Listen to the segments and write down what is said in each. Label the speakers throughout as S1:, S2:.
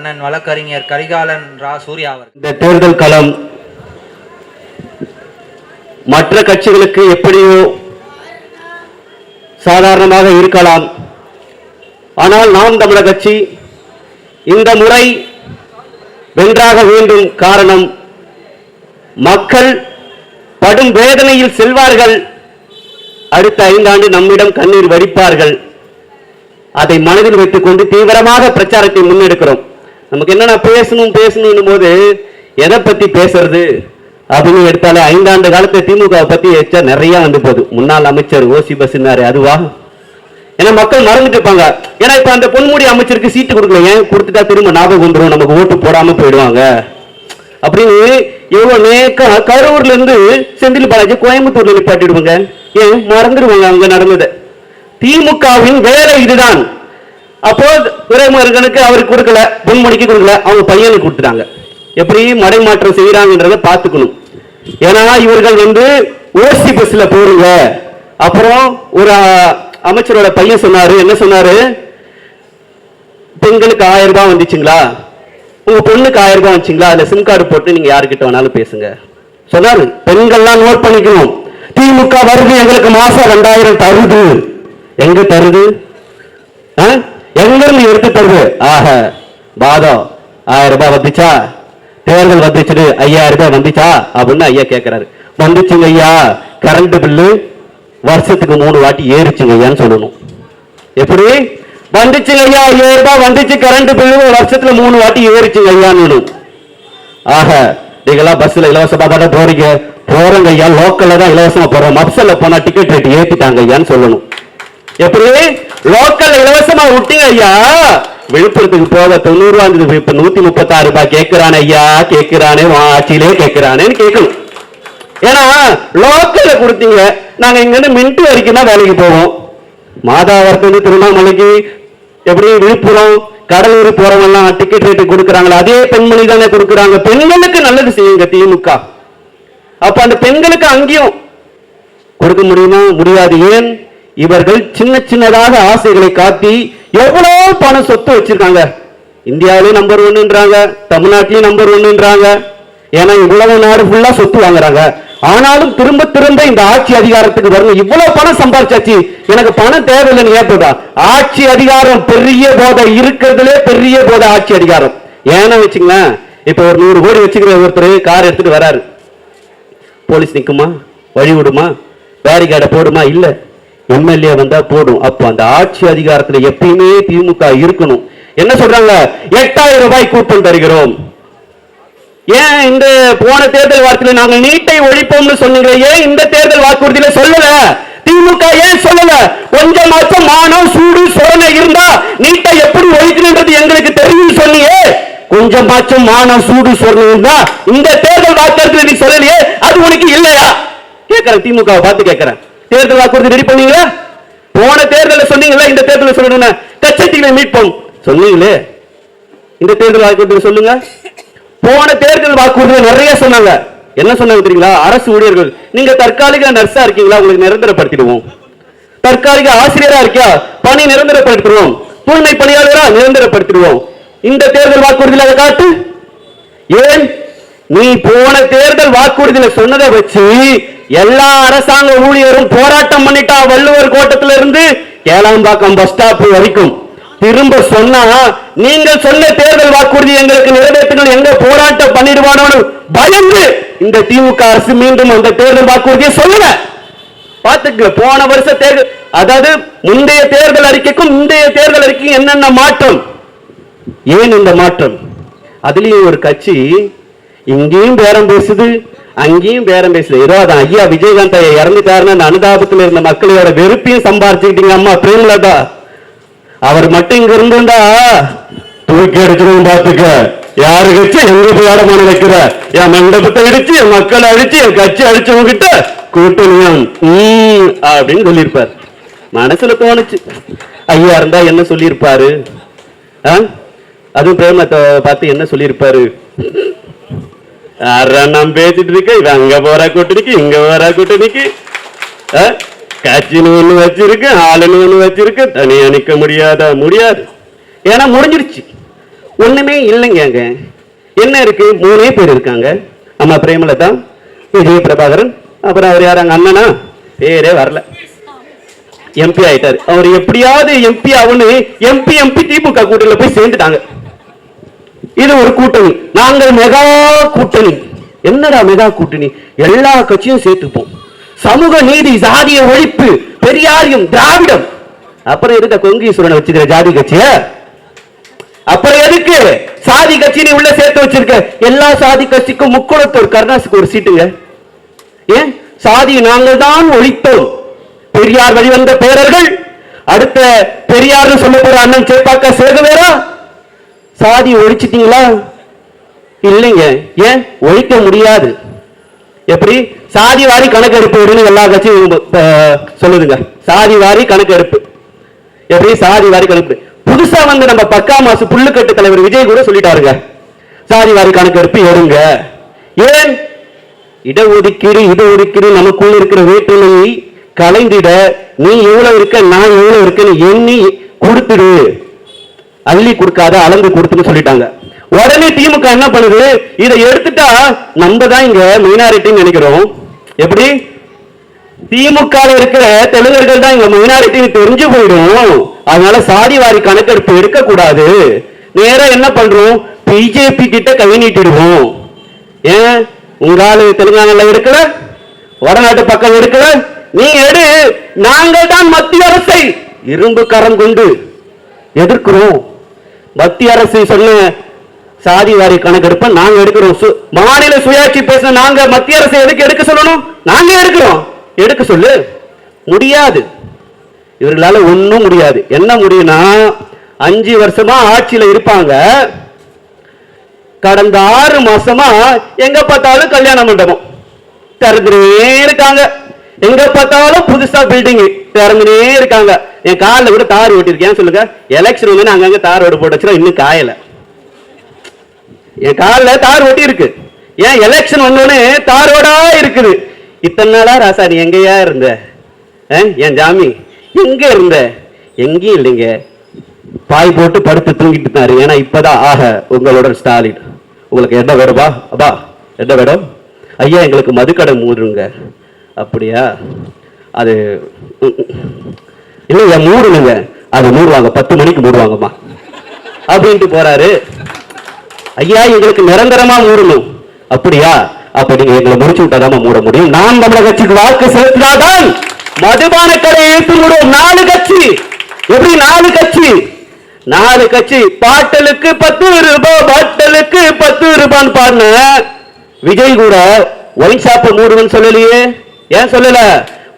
S1: அண்ணன் வழக்கறிஞர் கரிகாலன் ரா சூர்யா அவர்கள்.
S2: இந்த தேர்தல் களம் மற்ற கட்சிகளுக்கு எப்படியோ சாதாரணமாக இருக்கலாம். ஆனால் நாம் தமிழர் கட்சி இந்த முறை வென்றாக வேண்டும். காரணம், மக்கள் படும் வேதனையில் செல்வார்கள். அடுத்த 5 ஆண்டு நம்மிடம் கண்ணீர் வடிப்பார்கள். அதை மனதில் வைத்துக் கொண்டு தீவிரமாக பிரச்சாரத்தை முன்னெடுக்கிறோம். நமக்கு என்னன்னா பேசணும் போது எதை பத்தி பேசுறது அப்படின்னு எடுத்தாலே 5 ஆண்டு காலத்தை திமுக பத்தி வச்சா நிறைய வந்து போகுது. முன்னாள் அமைச்சர் ஓசி பஸ்னாரு, அதுவா? ஏன்னா மக்கள் மறந்துட்டு இருப்பாங்க. ஏன்னா இப்ப அந்த பொன்முடி அமைச்சருக்கு சீட்டு கொடுக்கல, ஏன் கொடுத்துட்டா திரும்ப ஞாபகம் வந்துடும், நமக்கு ஓட்டு போடாம போயிடுவாங்க அப்படின்னு எவ்வளவு நேக்க கரூர்ல இருந்து செந்தில் பாலாஜி கோயம்புத்தூர்ல நிப்பாட்டிடுவாங்க. ஏன் மறந்துடுவாங்க அங்க நடந்தது. திமுகவின் வேலை இதுதான். அப்போ துரைமுருகனுக்கு அவருக்கு கொடுக்கல, பொன்முடிக்கு கொடுக்கல, அவங்க பையனுக்கு கொடுத்துட்டாங்க. எப்படி மடைமாற்றம் செய்யறாங்கன்றத பார்த்துக்கணும். ஏன்னா இவர்கள் ஓசி பஸ்ல போறீங்க. அப்புறம் ஒரு அமைச்சரோட பையன் சொன்னாரு, என்ன சொன்னாரு, பெண்களுக்கு 1000 ரூபாய் வந்துச்சுங்களா, உங்க பொண்ணுக்கு 1000 ரூபாய் வந்துச்சுங்களா, அதுல சிம் கார்டு போட்டு நீங்க யாருக்கிட்ட வேணாலும் பேசுங்க சொன்னாரு. பெண்கள்லாம் நோட் பண்ணிக்கணும். திமுக வருது, எங்களுக்கு மாசம் 2000 தருது. எங்க தருது? எங்க இருந்து எடுத்து தருது? ஆக பாதம் 1000 ரூபாய் வந்துச்சா, தேர்தல் வந்துச்சு 5000 ரூபாய் வந்துச்சா அப்படின்னு ஐயா கேட்கிறாரு. வந்துச்சுங்க ஐயா, கரண்ட் பில்லு வருஷத்துக்கு 3 வாட்டி ஏறிச்சுங்க ஐயான்னு சொல்லணும். எப்படி வந்துச்சுங்க ஐயா, 5000 ரூபாய் வந்துச்சு, கரண்ட் பில்லு வருஷத்துல 3 வாட்டி ஏறிச்சுங்க ஐயான்னு. ஆக நீங்களாம் பஸ்ல இலவசமா தானே போறீங்க, போறங்க ஐயா, லோக்கல்ல தான் இலவசமா போறோம், மப்சல்ல போனா டிக்கெட் ரேட் ஏத்திட்டாங்க ஐயான்னு சொல்லணும். எப்படி லோக்கல் இலவசமா விட்டீங்க ஐயா, விழுப்புரத்துக்கு போக 90 ரூபாய் இருந்தது, இப்ப 136 ரூபாய் கேட்கிறானே ஐயா, கேட்கிறானே ஆட்சியிலே கேட்கிறானேன்னு கேட்கணும். ஏன்னா லோக்கல்ல கொடுத்தீங்க. நாங்க இங்க இருந்து மின்ட்டு வரைக்கும் தான் வேலைக்கு போவோம். மாதாவரத்து திருவண்ணாமலைக்கு எப்படி விழுப்புரம் கடலூர் போறவங்க எல்லாம் டிக்கெட் ரேட்டு கொடுக்குறாங்களா, அதே பெண்மணி தானே கொடுக்குறாங்க. பெண்களுக்கு நல்லது செய்யுங்க திமுக. அப்ப அந்த பெண்களுக்கு அங்கேயும் கொடுக்க முடியுமா? முடியாது. ஏன்? இவர்கள் சின்ன சின்னதாக ஆசைகளை காட்டி எவ்வளவு பணம் சொத்து வச்சிருக்காங்க. இந்தியாவிலேயே நம்பர் 1ன்றாங்க, தமிழ்நாட்டிலேயும் நம்பர் 1ன்றாங்க. ஏன்னா இவ்வளவு நாடு ஃபுல்லா சொத்து வாங்குறாங்க. ஆனாலும் திரும்ப திரும்ப இந்த ஆட்சி அதிகாரத்துக்கு வரணும். இவ்வளவு பணம் சம்பாதிச்சாச்சு, எனக்கு பணம் தேவையில்லைன்னு ஏற்பதா? ஆட்சி அதிகாரம் பெரிய போதை, இருக்கிறதுலே பெரிய போதை ஆட்சி அதிகாரம். ஏன்னா வச்சுங்களேன், இப்ப ஒரு 100 கோடி வச்சுக்கிற ஒருத்தர் கார் எடுத்துட்டு வராரு, போலீஸ் நிக்குமா, வழி விடுமா, பேரிகார்டை போடுமா? இல்ல, எம்எல்ஏ வந்தா போடும். அப்ப அந்த ஆட்சி அதிகாரத்துல எப்பயுமே திமுக இருக்கணும். என்ன சொல்றாங்க? 8000 ரூபாய் கூப்பன் தருகிறோம். ஏன் இந்த போன தேர்தல் வாக்குறுதியில நாங்கள் நீட்டை ஒழிப்போம்னு சொன்னீங்களே, ஏன் இந்த தேர்தல் வாக்குறுதியில சொல்லல? திமுக ஏன் சொல்லல? கொஞ்சமாச்சும் மானம் சூடு சோதனை இருந்தா நீட்டை எப்படி ஒழிக்கணும்ன்றது எங்களுக்கு தெரியும் சொன்னியே. கொஞ்சமாச்சும் மானம் சூடு சோதனை இருந்தா இந்த தேர்தல் வாக்குறுதி சொல்லலையே, அது உனக்கு இல்லையா? கேட்கிறேன், திமுக பார்த்து கேட்கிறேன். தேர்தல் வாக்குறுதி ரெடி பண்ணீங்களா? போன தேர்தலில் சொன்னீங்களா இந்த தேர்தலில் சொல்லணும் கச்சத்தீவை மீட்போம் சொன்னீங்களே, இந்த தேர்தல் வாக்குறுதி சொல்லுங்க. போன தேர்தல் வாக்குறுதி நிறைய சொன்னாங்க. என்ன சொன்னாங்க தெரியுங்களா? அரசு ஊழியர்கள், நீங்க தற்காலிக நர்ஸா இருக்கீங்களா, உங்களுக்கு நிரந்தரப்படுத்திடுவோம். தற்காலிக ஆசிரியரா இருக்கியா, பணி நிரந்தரப்படுத்திடுவோம். தூய்மை பணியாளரா நிரந்தரப்படுத்திடுவோம். இந்த தேர்தல் வாக்குறுதியில் அதை காட்டு. ஏன்? நீ போன தேர்தல் வாக்குறுதியில சொன்னதை வச்சு எல்லா அரசாங்க ஊழியரும் போராட்டம் பண்ணிட்டா. வள்ளுவர் கோட்டத்தில இருந்து கேளாம்பாக்கம் பஸ் ஸ்டாப் வரைக்கும் திரும்ப சொன்னா, நீங்கள் சொன்ன தேர்தல் வாக்குறுதி எங்களுக்கு நிறைவேற்றணும், எங்க போராட்டம் பண்ணிடுவானு பயந்து இந்த திமுக அரசு மீண்டும் அந்த தேர்தல் வாக்குறுதியை சொல்லல. பாத்துக்க, போன வருஷ தேர்தல், அதாவது முந்தைய தேர்தல் அறிக்கைக்கும் இன்றைய தேர்தல் அறிக்கைக்கும் என்னென்ன மாற்றம், ஏன் இந்த மாற்றம்? அதுலயும் ஒரு கட்சி இங்கேயும் பேரம் பேசுது, அங்கேயும் பேரம் பேசுது. ஏதோ அதான் ஐயா விஜயகாந்த் இறந்துட்டாருன்னு அந்த அனுதாபத்தில் இருந்த மக்களோட வெறுப்பையும் சம்பாரிச்சுக்கிட்டீங்க அம்மா பிரேமலதா. அவர் மட்டும் இங்க இருந்தா தூக்கி அடிச்சிருவோம். பாத்துக்க, யாரு கட்சி எங்க போய் அடமான வைக்கிற, என் மண்டபத்தை அடிச்சு, என் மக்களை அடிச்சு, என் கட்சி அடிச்சவங்கிட்ட கூட்டணியம் அப்படின்னு சொல்லியிருப்பார். மனசுல தோணுச்சு, ஐயா இருந்தா என்ன சொல்லியிருப்பாரு? அதுவும் பிரேமத்தை பார்த்து என்ன சொல்லியிருப்பாரு? நான் பேசிட்டு இருக்க, இவன் அங்க போறா கூட்டணிக்கு, இங்க போறா கூட்டணிக்கு, கட்சின்னு ஒண்ணு வச்சிருக்கு, ஆளுன்னு ஒண்ணு வச்சிருக்கு, தனியா நிக்க முடியாது. ஏன்னா முடிஞ்சிருச்சு. ஒண்ணுமே இல்லைங்க அங்க. என்ன இருக்கு? 3 பேர் இருக்காங்க. அம்மா பிரேமலதா, விஜய் பிரபாகரன், அப்புறம் அவர் யார் அங்க அண்ணனா பேரே வரல, எம்பி ஆயிட்டாரு. அவர் எப்படியாவது எம்பி ஆகுன்னு எம்பி திமுக கூட்டணியில போய் சேர்ந்துட்டாங்க. இது ஒரு கூட்டணி. நாங்கள் மெகா கூட்டணி. என்னடா மெகா கூட்டணி? எல்லா கட்சியும் சேர்த்துப்போம். சமூக நீதி, சாதிய ஒழிப்பு, பெரியாரியம், திராவிடம். அப்புறம் எதுக்கு கொங்கீஸ்வரனை வச்சுக்கிற ஜாதி கட்சிய? அப்புறம் எதுக்கு சாதி கட்சி நீ உள்ள சேர்த்து வச்சிருக்க? எல்லா சாதி கட்சிக்கும் முக்குளத்தூர் கருணாசுக்கு ஒரு சீட்டுங்க. ஏன்? சாதி நாங்கள் தான் ஒழித்தோம். பெரியார் வழிவந்த பேரர்கள், அடுத்த பெரியார் சொல்ல போற அண்ணன் சேப்பாக்கா சேகவேரா, சாதி ஒழிச்சிட்டீங்களா? இல்லைங்க. ஏன் ஒழிக்க முடியாது? எப்படி? சாதி வாரி கணக்கெடுப்பு எல்லா கட்சியும் சொல்லுதுங்க. சாதி வாரி கணக்கெடுப்பு. எப்படி சாதி வாரி கணக்கு? புதுசா வந்து நம்ம பக்கா மாசு புல்லுக்கட்டு தலைவர் விஜய் கூட சொல்லிட்டாருங்க, சாதி வாரி கணக்கெடுப்பு எடுங்க. ஏன்? இடஒதுக்கீடு நமக்குள்ள இருக்கிற வேற்றுமையை கலைந்திட நீ எவ்வளவு இருக்க, நான் எவ்வளவு இருக்கன்னு எண்ணி கொடுத்துடு, அள்ளி கொடுக்காத அளந்து கொடுத்துன்னு சொல்லிட்டாங்க. உடனே திமுக என்ன பண்ணுது? இதை எடுத்துட்டா நம்ம தான் இங்க மைனாரிட்டின்னு நினைக்கிறோம். எப்படி? திமுக இருக்கிற தெலுங்கர்கள் தான் இங்க மைனாரிட்டி தெரிஞ்சு போயிடும். அதனால சாதி வாரி கணக்கெடுப்பு எடுக்க கூடாது. நேரா என்ன பண்றோம்? பிஜேபி கிட்ட கை நீட்டிடுவோம். ஏன்? உங்களால தெலுங்கானால எடுக்கல, வடநாட்டு பக்கம் எடுக்கல, நீ எடு. நாங்கள் தான் மத்திய அரசை இரும்பு கரம் கொண்டு எதிர்க்கிறோம். மத்திய அரசு சொன்ன சாதி வாரி கணக்கெடுப்ப நாங்க எடுக்கிறோம். மாநில சுயாட்சி பேச நாங்க மத்திய அரசை எதுக்கு எடுக்க சொல்லணும்? நாங்க எடுக்கிறோம். எடுக்க சொல்லு. முடியாது. இவர்களால ஒன்னும் முடியாது. என்ன முடியும்னா 5 வருஷமா ஆட்சியில இருப்பாங்க. கடந்த 6 மாசமா எங்க பார்த்தாலும் கல்யாண மண்டபம் திறந்துனே இருக்காங்க. எங்க பார்த்தாலும் புதுசா பில்டிங் திறந்துனே இருக்காங்க. என் காலில் கூட தார் ஓட்டிருக்கேன். சொல்லுங்க, எலெக்ஷன் வந்து அங்கங்க தார் ஓட்டு போட்டு இன்னும் காயல. என் காலில் தார் ஓட்டி இருக்கு. ஏன்? எலெக்ஷன் வந்தோடனே தாரோடா இருக்குது. இத்தனை நாளா ராசா நீ எங்கேயா இருந்த? என் ஜாமி எங்க இருந்த? எங்கேயும் இல்லைங்க, பாய் போட்டு படுத்து தூங்கிட்டு இருந்தாரு. ஏன்னா இப்பதான் ஆக உங்களோட ஸ்டாலின், உங்களுக்கு என்ன வேணும்பா? அப்பா என்ன வேணும்? ஐயா எங்களுக்கு மதுக்கடை மூடுங்க. அப்படியா? அது இல்லையா மூடுங்க. அது மூடுவாங்க, 10 மணிக்கு மூடுவாங்கம்மா அப்படின்ட்டு போறாரு. ஐயா எங்களுக்கு நிரந்தரமா மூடணும். அப்படியா? அப்ப நீங்க எங்களை முடிச்சு விட்டாதாம மூட முடியும். நான் தமிழக கட்சிக்கு வாக்கு செலுத்தினாதான் மதுபான கடையை எடுத்து மூடும். 4 கட்சி. எப்படி 4 கட்சி? 4 கட்சி. பாட்டலுக்கு 10 ரூபாய், பாட்டலுக்கு 10 ரூபான்னு பாருங்க. விஜய் கூட ஒயின் ஷாப்பை மூடுவேன்னு சொல்லலையே. ஏன் சொல்லல?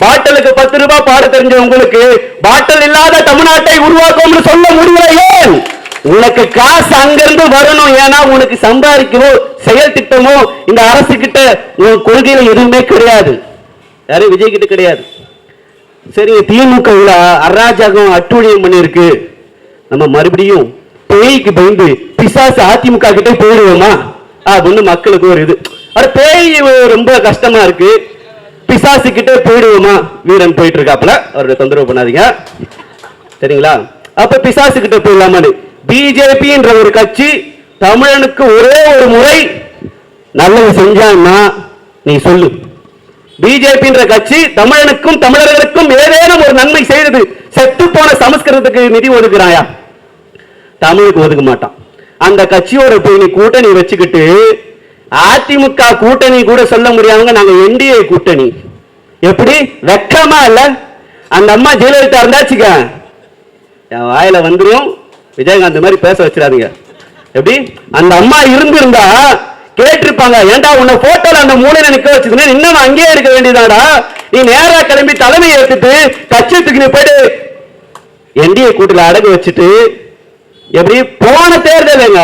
S2: பாட்டலுக்கு 10 ரூபாய் பாட தெரிஞ்ச உங்களுக்கு பாட்டல் இல்லாத தமிழ்நாட்டை உருவாக்கும்னு சொல்ல முடியல. ஏன்? உனக்கு காசு அங்கிருந்து வரணும். ஏன்னா உனக்கு சம்பாதிக்கவோ செயல் திட்டமோ இந்த அரசு கிட்ட உன் கொள்கையில எதுவுமே கிடையாது. யாரும் விஜய் கிட்ட கிடையாது. சரி, திமுக அராஜகம் அட்டுழியம் பண்ணிருக்கு. நம்ம மறுபடியும் பேய்க்கு பயந்து பிசாசு அதிமுக கிட்ட போயிடுவோமா அப்படின்னு மக்களுக்கு ஒரு இது. பேய் ரொம்ப கஷ்டமா இருக்கு, பிசாசு கிட்ட போயிடுவோமா? வீரன் போயிட்டு இருக்காப்புல, அவருடைய தொந்தரவு பண்ணாதீங்க சரிங்களா? அப்ப பிசாசு கிட்ட போயிடலாமான்னு பிஜேபி என்ற ஒரு கட்சி தமிழனுக்கு ஒரே ஒரு முறை நல்லது செஞ்சான்னா நீ சொல்லு. பிஜேபி என்ற கட்சி தமிழனுக்கும் தமிழர்களுக்கும் ஏதேனும் ஒரு நன்மை செய்தது? செத்து போன சமஸ்கிருதத்துக்கு நிதி ஒதுக்குறாயா? தமிழுக்கு ஒதுக்க மாட்டான். அந்த கட்சியோட போய் நீ கூட்டணி வச்சுக்கிட்டு அதிமுக கூட்டணி கூட சொல்ல முடியாமங்க நாங்க என்டிஏ கூட்டணி. எப்படி வெக்கமா இல்ல? அந்த அம்மா ஜெயலலிதா இருந்தாச்சுக்க என் வாயில வந்துடும். விஜயகாந்த் மாதிரி பேச வச்சிடாதீங்க. எப்படி? அந்த அம்மா இருந்திருந்தா கேட்டிருப்பாங்க, ஏன்டா உன்னை போட்டோல அந்த மூலையில நிக்க வச்சுக்கணும், இன்னும் அங்கேயே இருக்க வேண்டியதாடா, நீ நேரா கிளம்பி தலைமை ஏற்றுட்டு கட்சியத்துக்கு நீ போயிட்டு என்டிஏ கூட்டத்தில் அடகு வச்சுட்டு. எப்படி? போன தேர்தலுங்க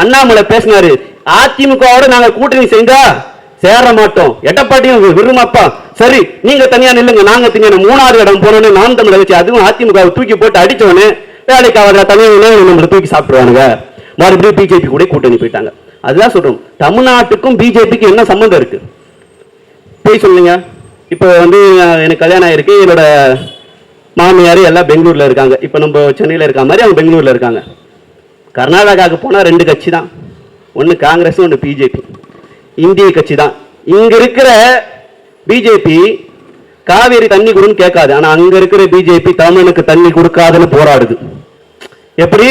S2: அண்ணாமலை பேசினாரு, அதிமுகவோட நாங்க கூட்டணி செய்தா சேர மாட்டோம், எடப்பாடியும் விரும்பப்பா, சரி நீங்க தனியா நில்லுங்க, நாங்க தனியா 3வது இடம் போனோன்னு நாம் தமிழை வச்சு அதுவும் அதிமுக தூக்கி போட்டு அடிச்சோன்னு வேலைக்கு அவரை தனியாக நம்மளை தூக்கி சாப்பிடுவானுங்க. மறுபடியும் பிஜேபி கூட கூட்டணி போயிட்டாங்க. அதுதான் சொல்றோம், தமிழ்நாட்டுக்கும் பிஜேபிக்கு என்ன சம்பந்தம் இருக்கு? போய் சொல்லுங்க. இப்போ வந்து எனக்கு கல்யாணம் ஆயிருக்கு, என்னோட மாமியார் எல்லாம் பெங்களூர்ல இருக்காங்க. இப்போ நம்ம சென்னையில் இருக்க மாதிரி அவங்க பெங்களூர்ல இருக்காங்க. கர்நாடகாவுக்கு போனா 2 கட்சி தான், ஒன்று காங்கிரஸ், ஒன்று பிஜேபி, இந்திய கட்சி தான். இங்க இருக்கிற பிஜேபி காவேரி தண்ணி கொடுன்னு கேட்காது, ஆனா அங்க இருக்கிற பிஜேபி தமிழனுக்கு தண்ணி கொடுக்காதுன்னு போராடுது. எப்படி?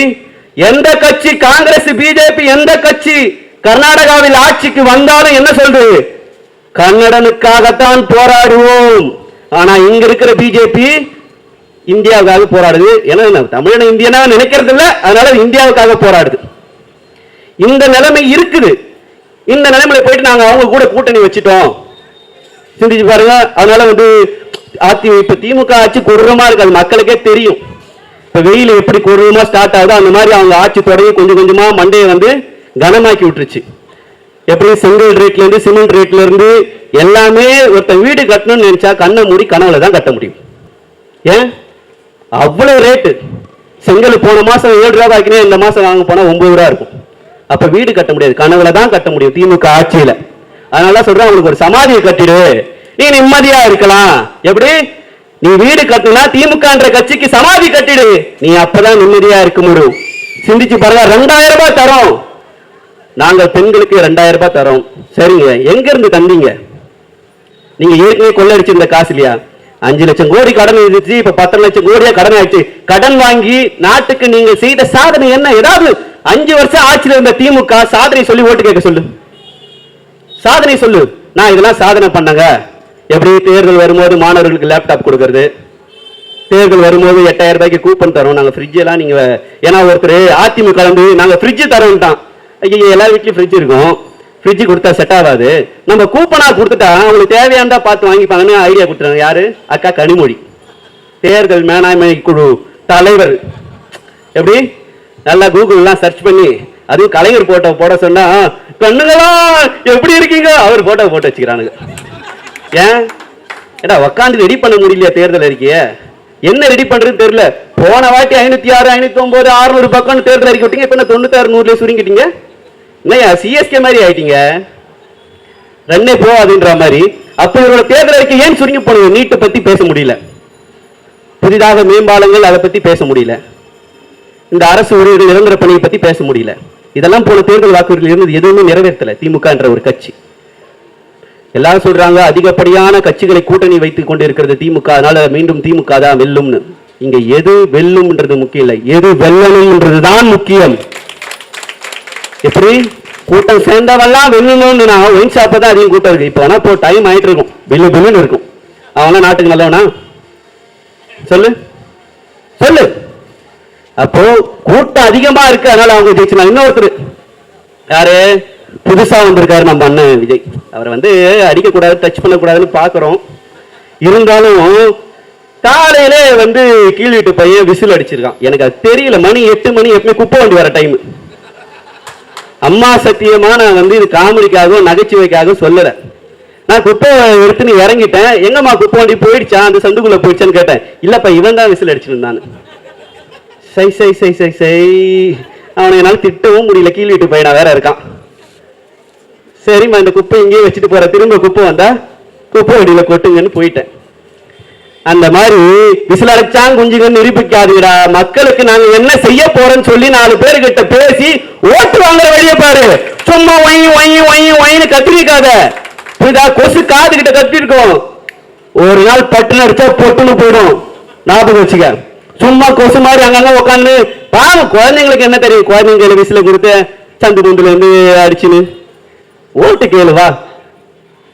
S2: எந்த கட்சி, காங்கிரஸ் பிஜேபி எந்த கட்சி கர்நாடகாவில் ஆட்சிக்கு வந்தாலும் என்ன சொல்றது? கன்னடனுக்காகத்தான் போராடுவோம். ஆனா இங்க இருக்கிற பிஜேபி இந்தியாவுக்காக போராடுது. ஏன்னா தமிழன இந்தியனா நினைக்கிறது இல்ல, அதனால இந்தியாவுக்காக போராடுது. இந்த நிலைமை இருக்குது. இந்த நிலைமையில போயிட்டு நாங்க அவங்க கூட கூட்டணி வச்சுட்டோம், சிந்திச்சு பாருங்க. அதனால இப்ப திமுக ஆட்சி கொடூரமா இருக்கு, அது மக்களுக்கே தெரியும். இப்ப வெயில் எப்படி கொடூரமா ஸ்டார்ட் ஆகுதோ அந்த மாதிரி அவங்க ஆட்சி தொடங்கி கொஞ்சம் கொஞ்சமா மண்டையை கனமாக்கி விட்டுருச்சு. எப்படி செங்கல் ரேட்ல இருந்து சிமெண்ட் ரேட்ல இருந்து எல்லாமே ஒருத்த வீடு கட்டணும்னு நினைச்சா கண்ணை மூடி கனவுல தான் கட்ட முடியும். ஏன் அவ்வளவு ரேட்டு? செங்கல் போன மாசம் 7 ரூபாய் ஆக்கினே இந்த மாசம் வாங்க போனா 9 ரூபாய் இருக்கும். அப்ப வீடு கட்ட முடியாது, கனவுல தான் கட்ட முடியும் திமுக ஆட்சியில. அதனால சொல்றேன், அவங்களுக்கு ஒரு சமாதியை கட்டிடு, நீ நிம்மதியா இருக்கலாம். எப்படி? நீ வீடு கட்டினா திமுக கட்சிக்கு சமாதி கட்டிடு, நீ அப்பதான் நிம்மதியா இருக்க முடியும். சிந்திச்சு பாருங்க. 2000 ரூபாய் தரோம் நாங்கள் பெண்களுக்கு, 2000 ரூபாய் தரோம். சரிங்க, எங்க இருந்து தந்தீங்க? நீங்க ஏற்கனவே கொள்ளடிச்சிருந்த காசு இல்லையா? 5 லட்சம் கோடி கடன் இருந்துச்சு, இப்ப 10 லட்சம் கோடியா கடன் ஆயிடுச்சு. கடன் வாங்கி நாட்டுக்கு நீங்க செய்த சாதனை என்ன? ஏதாவது 5 வருஷம் ஆட்சியில் இருந்த திமுக சாதனை சொல்லி ஓட்டு கேட்க சொல்லு, சாதனை சொல்லு. நான் இதெல்லாம் சாதனை பண்ணங்க. எப்படி? தேர்தல் வரும்போது மாணவர்களுக்கு லேப்டாப் கொடுக்கறது, தேர்தல் வரும்போது 8000 ரூபாய்க்கு கூப்பன் தரோம் நாங்க, ஃப்ரிட்ஜ் எல்லாம் நீங்க. ஏன்னா ஒருத்தர் அதிமுக நாங்க ஃப்ரிட்ஜ் தரோம்ட்டான். ஐயோ, எல்லா வீட்லயும் ஃப்ரிட்ஜ் இருக்கும், ஃப்ரிட்ஜ் கொடுத்தா செட் ஆகாது, நம்ம கூப்பனா கொடுத்துட்டா அவங்களுக்கு தேவையானதா பார்த்து வாங்கிப்பாங்கன்னு ஐடியா கொடுத்துறாங்க. யாரு? அக்கா கனிமொழி, தேர்தல் மேலாண்மை குழு தலைவர். எப்படி? நல்லா கூகுள்லாம் சர்ச் பண்ணி, அதுவும் கலைஞர் போட்டோ போட சொன்னா கண்ணுங்களா எப்படி இருக்கீங்க, அவர் போட்டோ போட்டு வச்சுக்கிறானுங்க. ஏன்? ஏடா உக்காந்து ரெடி பண்ண முடியலையா தேர்தல் அறிக்கைய? என்ன ரெடி பண்றது தெரியல. போன வாட்டி 506, 509, 600 பக்கம் தேர்தல் அறிக்கை விட்டீங்க, இப்ப 96, 100 சுருங்கிட்டீங்க. என்னையா சிஎஸ்கே மாதிரி ஆயிட்டீங்க, ரன்னே போவாதுன்ற மாதிரி. அப்ப இவரோட தேர்தல் அறிக்கை ஏன் சுருங்கி போனது? நீட்டை பத்தி பேச முடியல, புதிதாக மேம்பாலங்கள் அதை பத்தி பேச முடியல, இந்த அரசு ஊழியர்கள் நிரந்தர பணியை பத்தி பேச முடியல. இதெல்லாம் போன தேர்தல் வாக்குறுதியில் இருந்து எதுவுமே நிறைவேற்றல திமுக என்ற ஒரு கட்சி. எல்லாரும் சொல்றாங்க அதிகப்படியான கட்சிகளை கூட்டணி வைத்துக் கொண்டு இருக்கிறது திமுக, அதனால மீண்டும் திமுக தான் வெல்லும்னு. இங்க எது வெல்லும்ன்றது முக்கியம் இல்லை, எது வெல்லணும்ன்றதுதான் முக்கியம். எப்படி? கூட்டம் சேர்ந்தவெல்லாம் வெல்லணும்னு நான் ஒயின் ஷாப்பை தான் அதிகம் கூட்டம் இருக்கு. இப்போ வேணா இப்போ டைம் ஆயிட்டு இருக்கும், பில்லு பில்லுன்னு இருக்கும். அவனா நாட்டுக்கு நல்லவனா? சொல்லு சொல்லு. அப்போ கூட்டம் அதிகமா இருக்கு, அதனால அவங்க ஜெயிச்சுனா. இன்னொருத்தர் யாரு? புதுசா வந்திருக்காரு நம்ம அண்ணன் விஜய். அவரை அடிக்கக்கூடாது, டச் பண்ணக்கூடாதுன்னு பாக்குறோம். இருந்தாலும் காலையில கீழ் வீட்டு பையன் விசில் அடிச்சிருக்கான். எனக்கு அது தெரியல, மணி 8 மணி, எப்பவுமே குப்பை வண்டி வர டைம். அம்மா சத்தியமா நான் இது காமெடிக்காக நகைச்சுவைக்காக சொல்லல. நான் குப்பை எடுத்துன்னு இறங்கிட்டேன். எங்கம்மா குப்பை வண்டி போயிடுச்சா, அந்த சந்துக்குள்ள போயிடுச்சான்னு கேட்டேன். இல்லப்பா இவன் தான் விசில் அடிச்சிருந்தான். சை சை சை சை சை. அவனை என்னால் திட்டவும் முடியல, கீழ் வீட்டு பையனா வேற இருக்கான். சரிம்மா இந்த குப்பை இங்கேயே வச்சுட்டு போற, திரும்ப குப்பை வந்தா குப்பை வண்டியில கொட்டுங்கன்னு போயிட்டேன். அந்த மாதிரி விசில் அடைச்சாங்க குஞ்சுங்கன்னு நிரூபிக்காதீங்கடா. மக்களுக்கு நாங்க என்ன செய்ய போறோம்னு சொல்லி 4 பேருக்கிட்ட பேசி ஓட்டு வாங்குற வழியை பாரு. சும்மா ஒயின்னு கத்திரிக்காத. புரியுதா? கொசு காது கிட்ட கத்திருக்கோம், ஒரு நாள் பட்டுன்னு அடிச்சா பொட்டுன்னு போயிடும். ஞாபகம் வச்சுக்க. சும்மா கொசு மாதிரி அங்கங்க உட்காந்து பாவம், குழந்தைங்களுக்கு என்ன தெரியும்? குழந்தைங்களை விசில கொடுத்து சந்து குண்டுல அடிச்சுன்னு ஓட்டு கேளுவா.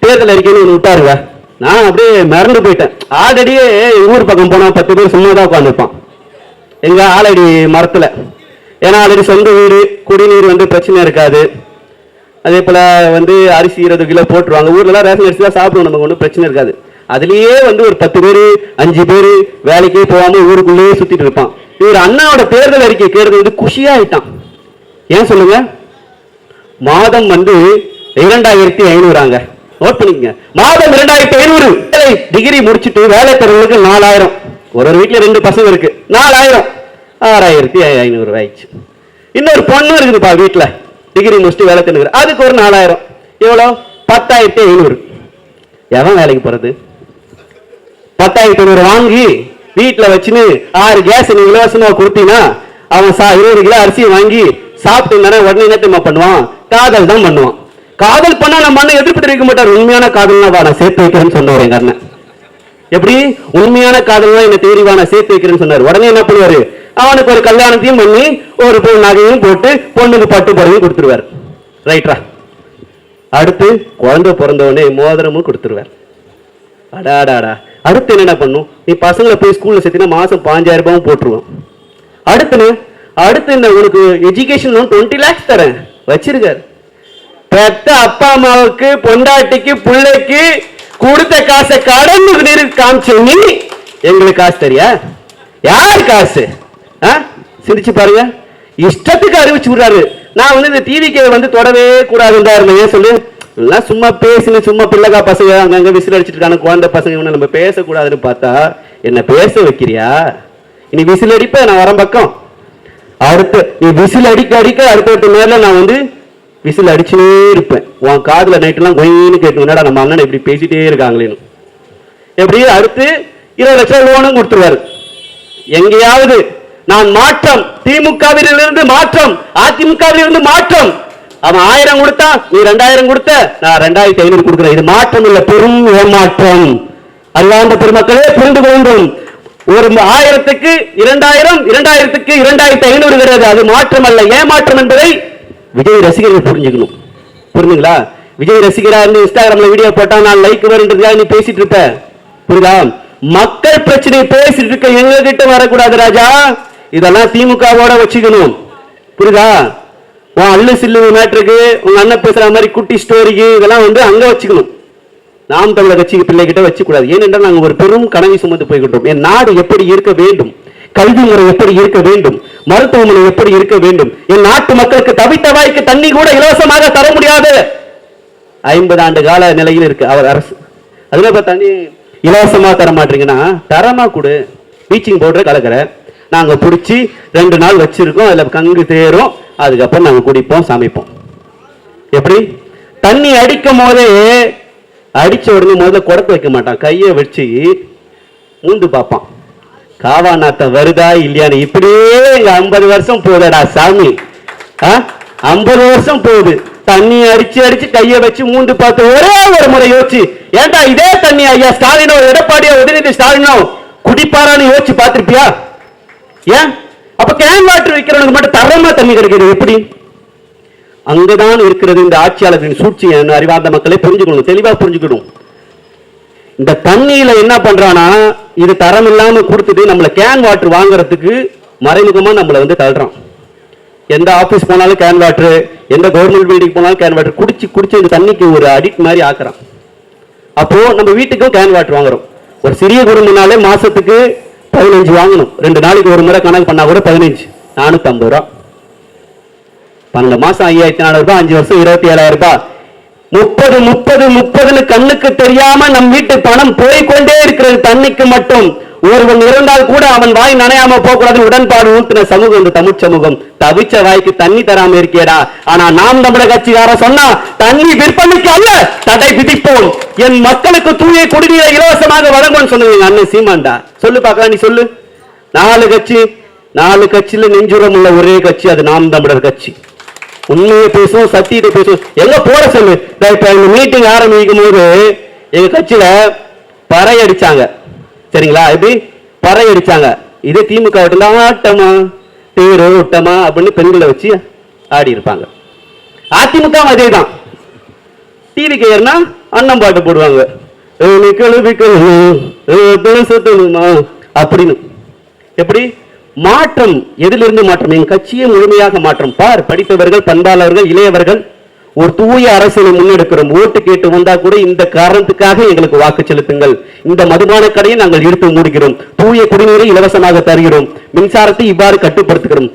S2: தேர்தல் அறிக்கைன்னு விட்டாருவா. நான் அப்படியே மறந்து போயிட்டேன். ஆல்ரெடியே ஊர் பக்கம் போனா 10 பேர் சும்மா தான் உட்காந்துருப்பான் எங்க ஆலடி மரத்துல. ஏன்னா ஆல்ரெடி சொந்த வீடு, குடிநீர் பிரச்சனை இருக்காது. அதே போல அரிசி 20 கிலோ போட்டுருவாங்க. ஊர்ல ரேஷன் அரிசி தான் சாப்பிடுவோம், நமக்கு ஒன்றும் பிரச்சனை இருக்காது. அதுலயே ஒரு 10 பேர் 5 பேர் வேலைக்கே போகாம ஊருக்குள்ளேயே சுத்திட்டு இருப்பான். இவர் அண்ணாவோட தேர்தல் அறிக்கை கேட்கறது குஷியாயிட்டான். ஏன் சொல்லுங்க? மாதம் 2500. நோட் பண்ணிக்கங்க, மாதம் 2500. டிகிரி முடிச்சுட்டு வேலை தரவங்களுக்கு 4000. ஒரு வீட்டுல 2 பசங்க இருக்கு, 4000, 6500 ஆயிடுச்சு. இன்னொரு பொண்ணு இருக்குதுப்பா வீட்டுல, டிகிரி முடிச்சுட்டு வேலை தருகிற, அதுக்கு ஒரு 4000. எவ்வளோ? 10,500. எவன் வேலைக்கு போறது? 10,500 வாங்கி வீட்டுல வச்சுன்னு 6 கேஸ் நீங்க இலவசமா கொடுத்தீங்கன்னா அவன் 20 கிலோ அரிசியை வாங்கி சாப்பிட்டு இருந்தானே உடனே என்ன தெரியுமா பண்ணுவான்? காதல் தான் பண்ணுவான். காதல் பண்ணா நம்ம அண்ணன் எதிர்ப்பு தெரிவிக்க மாட்டார். உண்மையான காதல்னா வா நான் சேர்த்து வைக்கிறேன்னு சொன்னவர் எங்க அண்ணன். எப்படி உண்மையான காதல் என்ன தேறிவா நான் சேர்த்து வைக்கிறேன்னு சொன்னார். உடனே என்ன பண்ணுவாரு? அவனுக்கு ஒரு கல்யாணத்தையும் பண்ணி ஒரு நகையும் போட்டு பொண்ணுக்கு பட்டு புடவையும் கொடுத்துருவார். ரைட்டா? அடுத்து குழந்தை பிறந்தவொடனே மோதிரமும் கொடுத்துருவார். அடாடாடா. அடுத்து என்ன பண்ணும்? நீ பசங்களை போய் ஸ்கூல்ல சேர்த்தினா மாசம் 5000 ரூபாயும் போட்டுருவோம். அடுத்து என்ன உனக்கு எஜுகேஷன் லோன் 20 lakhs தரேன் வச்சிருக்காரு. பெத்த அப்பா அம்மாவுக்கு பொண்டாட்டிக்கு பிள்ளைக்கு கொடுத்த காசை கடந்து காமிச்சு நீ எங்களுக்கு காசு தெரியா? யார் காசு? சிரிச்சு பாருங்க. இஷ்டத்துக்கு அறிவிச்சு விடுறாரு. நான் இந்த டிவிக்கு தொடவே கூடாதுன்னு ஏன் சொல்லு? எல்லாம் சும்மா பேசுன்னு சும்மா பிள்ளைகா பசங்க அங்கங்க விசில் அடிச்சிட்டு இருக்காங்க. குழந்தை பசங்க நம்ம பேசக்கூடாதுன்னு பார்த்தா என்ன பேச வைக்கிறியா? இனி விசில் அடிப்ப நான் வரேன் பக்கம். அடுத்து நீ விசில் அடிக்க அடுத்த நேரில் நான் விசில் அடிச்சுட்டே இருப்பேன். உன் காதுல நைட்டுலாம் கொயின்னு கேட்டு என்னடா நம்ம அண்ணன் இப்படி பேசிட்டே இருக்காங்களேன்னு. எப்படி அடுத்து 20 லட்சம் லோனும் கொடுத்துருவாரு. எங்கேயாவது நான் மாற்றம், திமுகவிலிருந்து மாற்றம், அதிமுகவிலிருந்து மாற்றம். அவன் 1000 கொடுத்தா நீ 2000 கொடுத்த, நான் 2500 கொடுக்கிறேன். இது மாற்றம் இல்ல, பெரும் ஏமாற்றம். அல்லாத பெருமக்களே புரிந்து கொள்ளும். ஒரு 1000க்கு 2000, 2000க்கு 2500 கிடையாது. அது மாற்றம் அல்ல, ஏமாற்றம் என்பதை விஜய் ரசிகர்கள் புரிஞ்சுக்கணும். புரிஞ்சுங்களா? விஜய் ரசிகரா இருந்து இன்ஸ்டாகிராம்ல வீடியோ போட்டா நான் லைக் வருன்றதுக்காக நீ பேசிட்டு இருப்ப. புரியுதா? மக்கள் பிரச்சனை பேசிட்டு இருக்க எங்க கிட்ட வரக்கூடாது ராஜா. இதெல்லாம் திமுகவோட வச்சுக்கணும். புரியுதா? உன் அல்லு சில்லு மேட்ருக்கு, உங்க அண்ணன் பேசுற மாதிரி குட்டி ஸ்டோரிக்கு இதெல்லாம் அங்க வச்சுக்கணும். நாம் தமிழர் கட்சிக்கு பிள்ளை கிட்ட வச்சுக்கூடாது. ஏனென்றால் நாங்கள் ஒரு பெரும் கனவை சுமந்து போய்கிட்டோம். என் நாடு எப்படி இருக்க வேண்டும், கல்வி முறை எப்படி இருக்க வேண்டும், மருத்துவமனை எப்படி இருக்க வேண்டும், என் நாட்டு மக்களுக்கு தவித்த வாய்க்கு தண்ணி கூட இலவசமாக தர முடியாது. 50 ஆண்டு கால நிலையில் இருக்கு அவர் அரசு. அதுல தண்ணி இலவசமா தர மாட்டீங்கன்னா தரமா கொடு. பீச்சிங் பவுடர் கலக்கிற நாங்க பிடிச்சி 2 நாள் வச்சிருக்கோம். அதுல கங்கு தேரும். அதுக்கப்புறம் நாங்க குடிப்போம், சமைப்போம். எப்படி? தண்ணி அடிக்கும் போதே அடிச்ச உடனே முதல்ல குடத்தை வைக்க மாட்டான். கையை வச்சு மூந்து பார்ப்பான். காவா நாத்தம் வருதா இல்லையான்னு. இப்படியே 50 வருஷம் போதடா சாமி. 50 வருஷம் போகுது. தண்ணி அடிச்சு கையை வச்சு மூந்து பார்த்து ஒரே ஒரு முறை யோசிச்சு, ஏன்டா இதே தண்ணி ஐயா ஸ்டாலினோ எடப்பாடியோ உதயநிதி ஸ்டாலினோ குடிப்பாரான்னு யோசிச்சு பார்த்திருப்பியா? ஏன் அப்ப கேன் வாட்டர் வைக்கிறவனுக்கு மட்டும் தரமா தண்ணி கிடைக்கிறது எப்படி? அங்கதான் இருக்கிறது இந்த ஆட்சியாளர்களின் சூழ்ச்சி. அறிவார்ந்த மக்களை புரிஞ்சுக்கணும், தெளிவா புரிஞ்சுக்கணும். இந்த தண்ணியில என்ன பண்றானா, இது தரம் இல்லாம கொடுத்துட்டு நம்மள கேன் வாட்டர் வாங்குறதுக்கு மறைமுகமா நம்மள தள்ளுறான். எந்த ஆபீஸ் போனாலும் கேன் வாட்டர், எந்த கவர்மெண்ட் பில்டிங் போனாலும் கேன் வாட்டர் குடிச்சு இந்த தண்ணிக்கு ஒரு அடிக்ட் மாதிரி ஆக்குறான். அப்போ நம்ம வீட்டுக்கும் கேன் வாட்டர் வாங்குறோம். ஒரு சிறிய குடும்பம்னாலே மாசத்துக்கு 15 வாங்கணும். 2 நாளைக்கு ஒரு முறை கணக்கு பண்ணா கூட 15, 450 ரூபா. 12 மாசம் 5400 ரூபாய், 5 வருஷம் 27000 ரூபாய். 30 கண்ணுக்கு தெரியாம நம் வீட்டு பணம் போய்கொண்டே இருக்கிறது தண்ணிக்கு மட்டும். ஒருவன் இருந்தால் கூட அவன் வாய் நனையாம போகக்கூடாது உடன்பாடு ஊத்தின சமூகம் இந்த தமிழ் சமூகம். தவிச்ச வாய்க்கு தண்ணி தராம இருக்கியடா. ஆனா நாம் தமிழக கட்சிக்கார சொன்னா தண்ணி விற்பனைக்கு அல்ல, தடை விதிப்போம். என் மக்களுக்கு தூய குடிநீரை இலவசமாக வழங்கும்னு சொன்னீங்க அண்ணன் சீமான்டா. சொல்லு பார்க்கலாம், நீ சொல்லு. 4 கட்சியில நெஞ்சுரம் உள்ள ஒரே கட்சி அது நாம் தமிழர் கட்சி. உண்மையை பேசுவோம், சத்தியத்தை பேசுவோம். எங்க போட சொல்லு. மீட்டிங் ஆரம்பிக்கும் போது எங்க கட்சியில பறை அடிச்சாங்க. சரிங்களா? எப்படி பறை அடிச்சாங்க? இது திமுக ஆட்டமா பேரு விட்டமா அப்படின்னு பெண்களை வச்சு ஆடி இருப்பாங்க. அதிமுக அதேதான். டிவி கேர்னா அண்ணன் பாட்டு போடுவாங்க, அப்படின்னு. எப்படி மாற்றம்? எதிலிருந்து மாற்றம்? என் கட்சியை முழுமையாக மாற்றம். பார், படித்தவர்கள், பண்பாளர்கள், இளையவர்கள் ஒரு தூய அரசியலை முன்னெடுக்கிறோம். ஓட்டு கேட்டு வந்தா கூட இந்த காரணத்துக்காக எங்களுக்கு வாக்கு செலுத்துங்கள். இந்த மதுபான கடையை நாங்கள் இழுத்து மூடுகிறோம். தூய குடிநீரை இலவசமாக தருகிறோம். மின்சாரத்தை இவ்வாறு கட்டுப்படுத்துகிறோம்.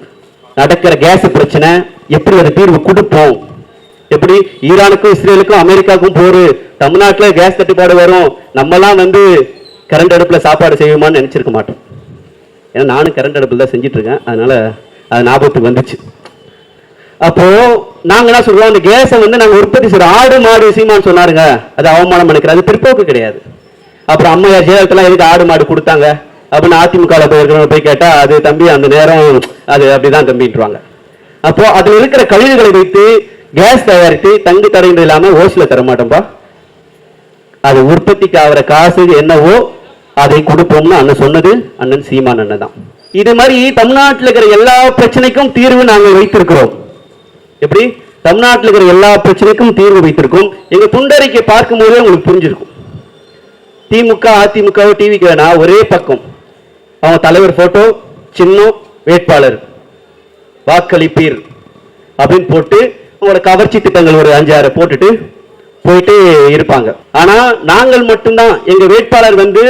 S2: நடக்கிற கேஸ் பிரச்சனை எப்படி அது தீர்வு கொடுப்போம்? எப்படி ஈரானுக்கும் இஸ்ரேலுக்கும் அமெரிக்காவுக்கும் போரு, தமிழ்நாட்டில் கேஸ் தட்டுப்பாடு வரும், நம்மலாம் கரண்ட் அடுப்புல சாப்பாடு செய்வோமான்னு நினைச்சிருக்க மாட்டோம். ஏன்னா நானும் கரண்ட் அடுப்புல தான் செஞ்சுட்டு இருக்கேன். அதனால அது ஞாபகத்துக்கு வந்துச்சு. அப்போ நாங்க என்ன சொல்றோம், அந்த கேஸை நாங்க உற்பத்தி செய்யறோம். ஆடு மாடு சீமான் சொன்னாருங்க, அது அவமானம் நினைக்கிறேன், அது பிற்போக்கு கிடையாது. அப்புறம் அம்மையார் ஜெயலலிதா எதுக்கு ஆடு மாடு கொடுத்தாங்க அப்படின்னு அதிமுக போய் கேட்டா, அது தம்பி அந்த நேரம் அது அப்படிதான் தம்பிட்டுருவாங்க. அப்போ அதுல இருக்கிற கழிவுகளை வைத்து கேஸ் தயாரித்து தங்கு தடையின்றி இல்லாம ஓசில தர மாட்டோம்பா. அது உற்பத்திக்கு ஆகிற காசு என்னவோ அதை கொடுப்போம்னு அண்ணன் சொன்னது அண்ணன் சீமான் அண்ணன் தான். இது மாதிரி தமிழ்நாட்டில் இருக்கிற எல்லா பிரச்சனைக்கும் தீர்வு நாங்கள் வைத்திருக்கிறோம். எப்படி தமிழ்நாட்டில் இருக்கிற எல்லா பிரச்சனைக்கும் தீர்வு வைத்திருக்கோம். எங்க துண்டறிக்கை பார்க்கும் போதே உங்களுக்கு புரிஞ்சிருக்கும். திமுக அதிமுக டிவிக்கு வேணா ஒரே பக்கம் அவங்க தலைவர் போட்டோ, சின்னம், வேட்பாளர், வாக்களிப்பீர் அப்படின்னு போட்டு உங்களோட கவர்ச்சி திட்டங்கள் ஒரு 5-6 போட்டுட்டு போயிட்டு இருப்பாங்க. ஆனா நாங்கள் மட்டும்தான் எங்க வேட்பாளர் வந்து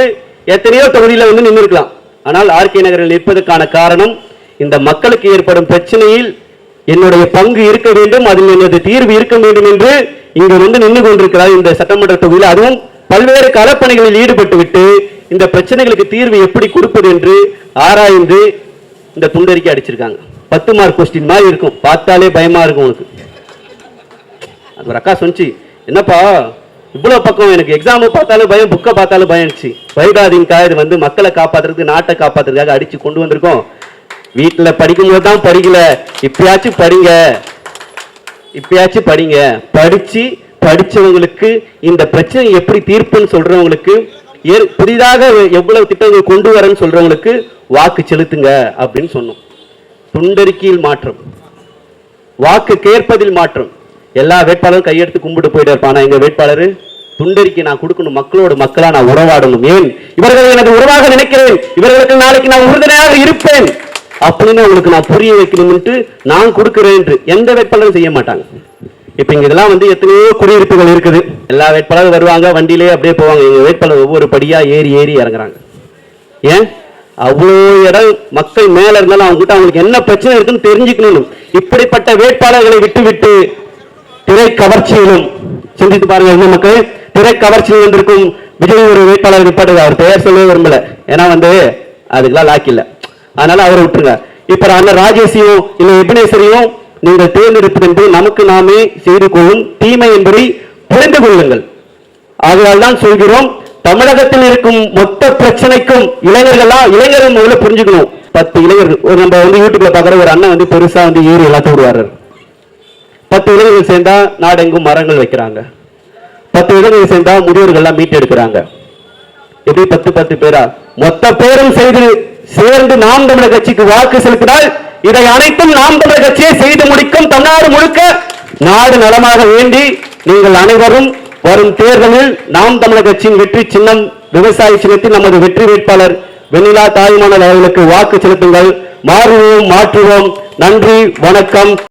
S2: எத்தனையோ தொகுதியில வந்து நின்று இருக்கலாம். ஆனால் ஆர்கே நகரில் நிற்பதற்கான காரணம் இந்த மக்களுக்கு ஏற்படும் பிரச்சனையில் என்னுடைய பங்கு இருக்க வேண்டும், அதில் எனது தீர்வு இருக்க வேண்டும் என்று இங்க வந்து நின்று கொண்டிருக்கிறார் இந்த சட்டமன்ற தொகுதியில். அதுவும் பல்வேறு களப்பணிகளில் ஈடுபட்டு விட்டு இந்த பிரச்சனைகளுக்கு தீர்வு எப்படி கொடுப்பது என்று ஆராய்ந்து இந்த துண்டறிக்கை அடிச்சிருக்காங்க. 10 மார்க் கொஸ்டின் மாதிரி இருக்கும், பார்த்தாலே பயமா இருக்கும் உனக்கு. அது ஒரு அக்கா சொன்னிச்சு, என்னப்பா இவ்வளவு பக்கம் எனக்கு எக்ஸாம் பார்த்தாலும் பயம், புக்கை பார்த்தாலும் பயந்துச்சு. பயப்படாதீங்கக்கா, இது வந்து மக்களை காப்பாத்துறதுக்கு நாட்டை காப்பாத்துறதுக்காக அடிச்சு கொண்டு வந்திருக்கோம். வீட்டுல படிக்கும்போது தான் படிக்கல, இப்பயாச்சும் படிங்க, இப்பயாச்சும் படிங்க. படிச்சவங்களுக்கு இந்த பிரச்சனை எப்படி தீர்ப்புன்னு சொல்றவங்களுக்கு, புதிதாக எவ்வளவு திட்டங்கள் கொண்டு வரன்னு சொல்றவங்களுக்கு வாக்கு செலுத்துங்க அப்படின்னு சொன்னோம். துண்டறிக்கையில் மாற்றம், வாக்கு கேட்பதில் மாற்றம். எல்லா வேட்பாளரும் கையெடுத்து கும்பிட்டு போயிட்டு இருப்பானா எங்க வேட்பாளர் துண்டறிக்கை நான் கொடுக்கணும், மக்களோட மக்களா நான் உறவாடணும், ஏன் இவர்கள் எனது உறவாக நினைக்கிறேன், இவர்களுக்கு நாளைக்கு நான் உறுதுணையாக இருப்பேன் அப்படின்னு உங்களுக்கு நான் புரிய வைக்கணும்னு நான் கொடுக்கிறேன் என்று எந்த வேட்பாளரும் செய்ய மாட்டாங்க. இப்ப இங்க இதெல்லாம் வந்து எத்தனையோ குடியிருப்புகள் இருக்குது, எல்லா வேட்பாளரும் வருவாங்க, வண்டியிலே அப்படியே போவாங்க. எங்க வேட்பாளர் ஒவ்வொரு படியா ஏறி ஏறி இறங்குறாங்க. ஏன் அவ்வளோ இடம் மக்கள் மேல இருந்தாலும் அவங்க கிட்ட அவங்களுக்கு என்ன பிரச்சனை இருக்குன்னு தெரிஞ்சுக்கணும். இப்படிப்பட்ட வேட்பாளர்களை விட்டு விட்டு திரை கவர்ச்சியிலும் சிந்தித்து பாருங்க. இந்த மக்கள் திரை கவர்ச்சியில் வந்திருக்கும் விஜய் ஒரு வேட்பாளர் நிப்பாட்டு, அவர் பெயர் சொல்லவே விரும்பல, ஏன்னா வந்து அதுக்கெல்லாம் லாக்கி இல்லை, அதனால அவரை விட்டுருங்க. இப்ப அண்ணன் ராஜேஷையும் இல்ல எபினேசரையும் நீங்கள் தேர்ந்தெடுப்பது என்பது நமக்கு நாமே செய்து கொள்ளும் தீமை என்பதை புரிந்து கொள்ளுங்கள். ஆகையால் தான் சொல்கிறோம், தமிழகத்தில் இருக்கும் மொத்த பிரச்சனைக்கும் இளைஞர்கள் முதல்ல புரிஞ்சுக்கணும். 10 இளைஞர்கள் நம்ம வந்து யூடியூப்ல பாக்குற ஒரு அண்ணன் வந்து பெருசா வந்து ஏறி எல்லாத்தையும் விடுவாரு. 10 இளைஞர்கள் சேர்ந்தா நாடெங்கும் மரங்கள் வைக்கிறாங்க. 10 இளைஞர்கள் சேர்ந்தா முதியோர்கள்லாம் மீட்டெடுக்கிறாங்க. எப்படி 10 பேரா மொத்த பேரும் சேர்ந்து நாம் தமிழர் கட்சிக்கு வாக்கு செலுத்தினால் இதை அனைத்தும் நாம் தமிழர் கட்சியை செய்து முடிக்கும். தமிழ்நாடு முழுக்க நாடு நலமாக வேண்டி நீங்கள் அனைவரும் வரும் தேர்தலில் நாம் தமிழர் கட்சியின் வெற்றி சின்னம் விவசாய சின்னத்தில் நமது வெற்றி வேட்பாளர் வெண்ணிலா தாய்மானவர் அவர்களுக்கு வாக்கு செலுத்துங்கள். மாறுவோம், மாற்றுவோம். நன்றி, வணக்கம்.